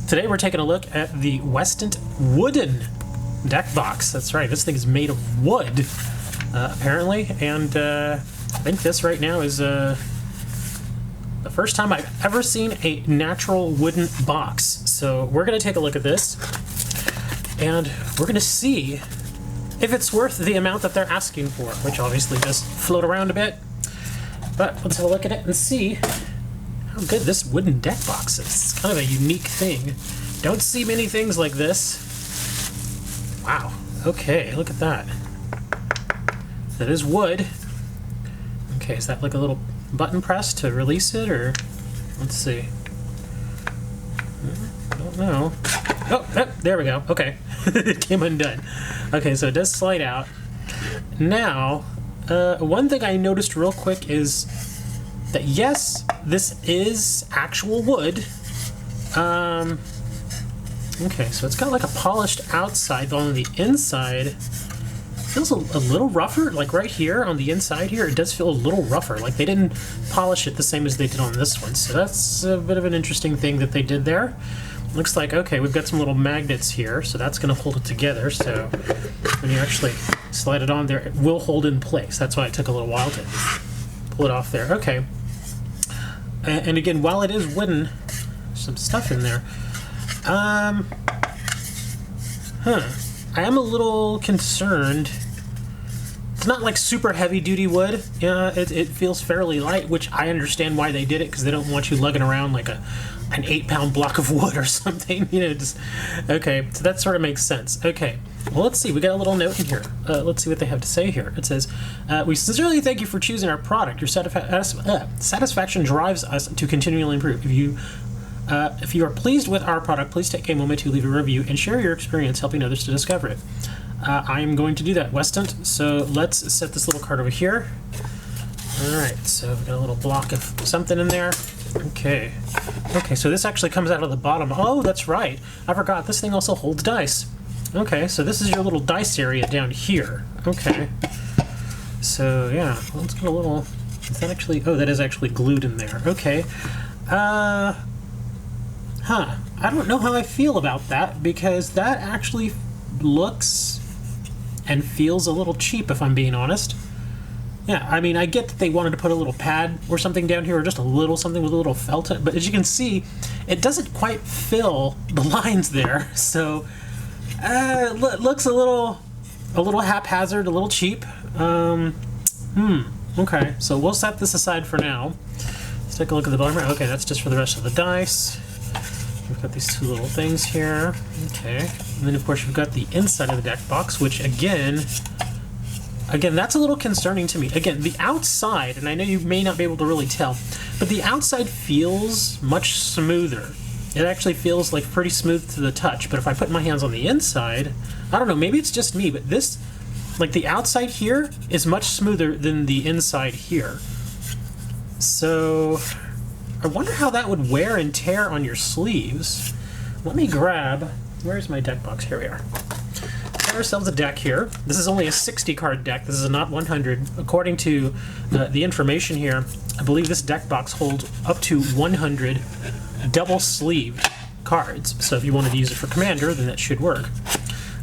Today we're taking a look at the Westant wooden deck box. That's right, this thing is made of wood, apparently, and I think this right now is the first time I've ever seen a natural wooden box. So we're going to take a look at this, and we're going to see if it's worth the amount that they're asking for, which obviously does float around a bit. But let's have a look at it and see how good this wooden deck box is. It's kind of a unique thing. Don't see many things like this. Wow. Okay, look at that. That is wood. Okay, is that like a little button press to release it, or let's see. I don't know. Oh, there we go. Okay. It came undone. Okay, so it does slide out. Now, one thing I noticed real quick is that yes, this is actual wood. Okay, so it's got like a polished outside, but on the inside, it feels a little rougher. Like right here on the inside here, it does feel a little rougher. Like they didn't polish it the same as they did on this one. So that's a bit of an interesting thing that they did there. Looks like, okay, we've got some little magnets here, so that's going to hold it together. So when you actually slide it on there, it will hold in place. That's why it took a little while to pull it off there. Okay. And again, while it is wooden, some stuff in there. I am a little concerned. It's not like super heavy duty wood. Yeah, it feels fairly light, which I understand why they did it, because they don't want you lugging around like an 8-pound block of wood or something. You know, just okay. So that sort of makes sense. Okay. Well, let's see. We got a little note in here. Let's see what they have to say here. It says, "We sincerely thank you for choosing our product. Your satisfaction drives us to continually improve. If you are pleased with our product, please take a moment to leave a review and share your experience helping others to discover it." I am going to do that, Westant. So let's set this little card over here. All right. So we've got a little block of something in there. Okay. Okay. So this actually comes out of the bottom. Oh, that's right. I forgot. This thing also holds dice. Okay, so this is your little dice area down here. Okay. So, yeah, well, let's get a little... Is that actually... Oh, that is actually glued in there. Okay. I don't know how I feel about that, because that actually looks and feels a little cheap, if I'm being honest. Yeah, I mean, I get that they wanted to put a little pad or something down here, or just a little something with a little felt in it, but as you can see, it doesn't quite fill the lines there, so... looks a little haphazard, a little cheap. Okay, so we'll set this aside for now. Let's take a look at the bottom. Okay, that's just for the rest of the dice. We've got these two little things here. Okay, and then of course you've got the inside of the deck box, which again, that's a little concerning to me. Again, the outside, and I know you may not be able to really tell, but the outside feels much smoother. It actually feels like pretty smooth to the touch, but if I put my hands on the inside, I don't know, maybe it's just me, but this, like the outside here is much smoother than the inside here. So I wonder how that would wear and tear on your sleeves. Let me grab, where's my deck box? Here we are. Got ourselves a deck here. This is only a 60 card deck. This is not 100. According to the information here, I believe this deck box holds up to 100 double-sleeved cards, so if you wanted to use it for Commander, then that should work.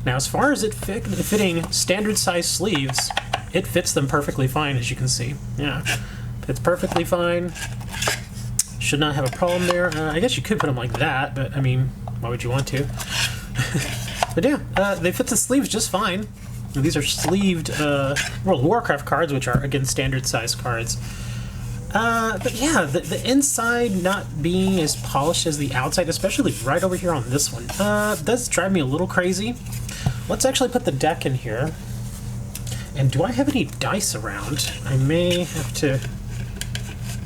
Now, as far as it fitting standard-size sleeves, it fits them perfectly fine, as you can see. Yeah, fits perfectly fine. Should not have a problem there. I guess you could put them like that, but, I mean, why would you want to? But yeah, they fit the sleeves just fine. And these are sleeved World of Warcraft cards, which are, again, standard-size cards. But yeah, the inside not being as polished as the outside, especially right over here on this one, does drive me a little crazy. Let's actually put the deck in here. And do I have any dice around? I may have to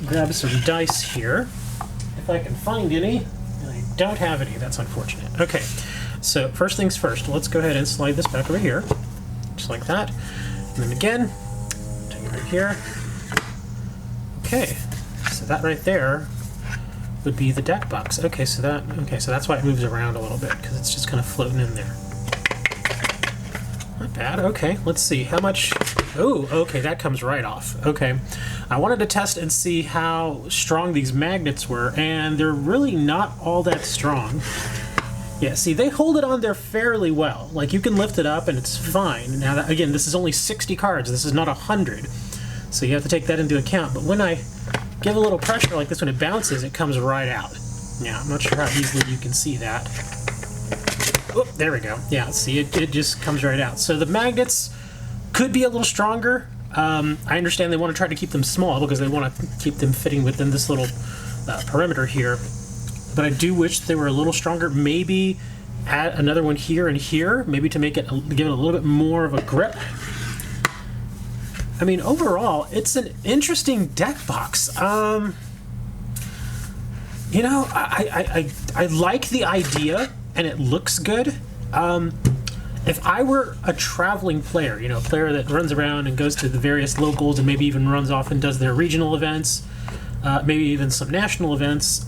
grab some dice here, if I can find any. And I don't have any, that's unfortunate. Okay, so first things first, let's go ahead and slide this back over here, just like that. And then again, take it right here. Okay, so that right there would be the deck box. Okay, so that's why it moves around a little bit, because it's just kind of floating in there. Not bad. Okay, let's see how much. Oh, okay, that comes right off. Okay, I wanted to test and see how strong these magnets were, and they're really not all that strong. Yeah, see, they hold it on there fairly well. Like, you can lift it up and it's fine. Now, again, this is only 60 cards. This is not 100. So you have to take that into account. But when I give a little pressure like this, when it bounces, it comes right out. Yeah, I'm not sure how easily you can see that. Oh, there we go. Yeah, see, it just comes right out. So the magnets could be a little stronger. I understand they want to try to keep them small because they want to keep them fitting within this little perimeter here. But I do wish they were a little stronger. Maybe add another one here and here, maybe to make it give it a little bit more of a grip. I mean, overall, it's an interesting deck box. You know, I like the idea, and it looks good. If I were a traveling player, you know, a player that runs around and goes to the various locals and maybe even runs off and does their regional events, maybe even some national events,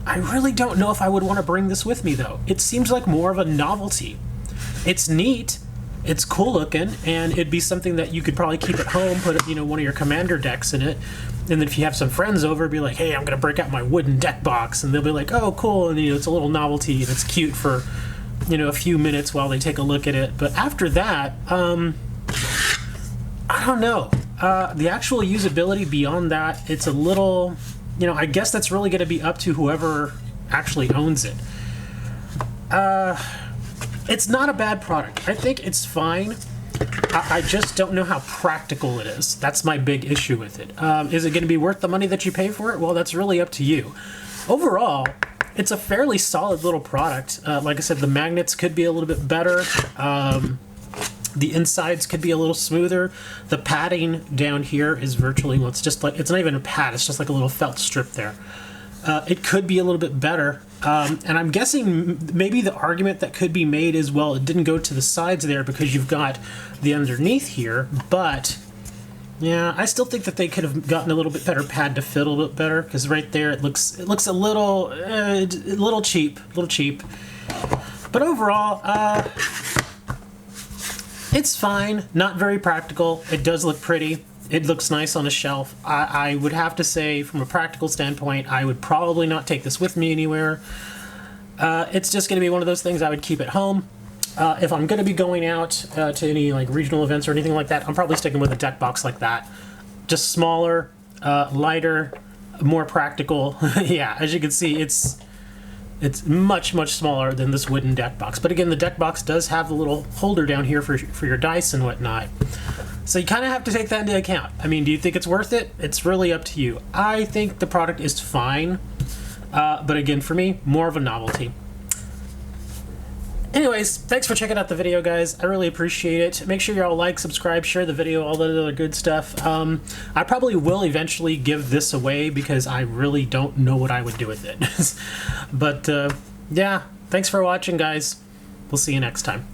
I really don't know if I would want to bring this with me, though. It seems like more of a novelty. It's neat, it's cool looking, and it'd be something that you could probably keep at home, put, you know, one of your commander decks in it, and then if you have some friends over, be like, hey, I'm going to break out my wooden deck box, and they'll be like, oh, cool, and, you know, it's a little novelty, and it's cute for, you know, a few minutes while they take a look at it. But after that, I don't know. The actual usability beyond that, it's a little... You know, I guess that's really going to be up to whoever actually owns it. It's not a bad product. I think it's fine. I just don't know how practical it is. That's my big issue with it. Is it going to be worth the money that you pay for it? Well, that's really up to you. Overall, it's a fairly solid little product. Like I said, the magnets could be a little bit better. The insides could be a little smoother. The padding down here is virtually, well, it's just like, it's not even a pad, it's just like a little felt strip there. It could be a little bit better. And I'm guessing maybe the argument that could be made is, well, it didn't go to the sides there because you've got the underneath here, but yeah, I still think that they could have gotten a little bit better pad to fit a little bit better, because right there it looks a little cheap, But overall, it's fine, not very practical. It does look pretty. It looks nice on a shelf. I would have to say, from a practical standpoint, I would probably not take this with me anywhere. It's just going to be one of those things I would keep at home. If I'm going to be going out to any like regional events or anything like that, I'm probably sticking with a deck box like that. Just smaller, lighter, more practical. Yeah, as you can see, it's much, much smaller than this wooden deck box. But again, the deck box does have the little holder down here for your dice and whatnot. So you kind of have to take that into account. I mean, do you think it's worth it? It's really up to you. I think the product is fine. But again, for me, more of a novelty. Anyways, thanks for checking out the video, guys. I really appreciate it. Make sure you all like, subscribe, share the video, all that other good stuff. I probably will eventually give this away because I really don't know what I would do with it. But yeah, thanks for watching, guys. We'll see you next time.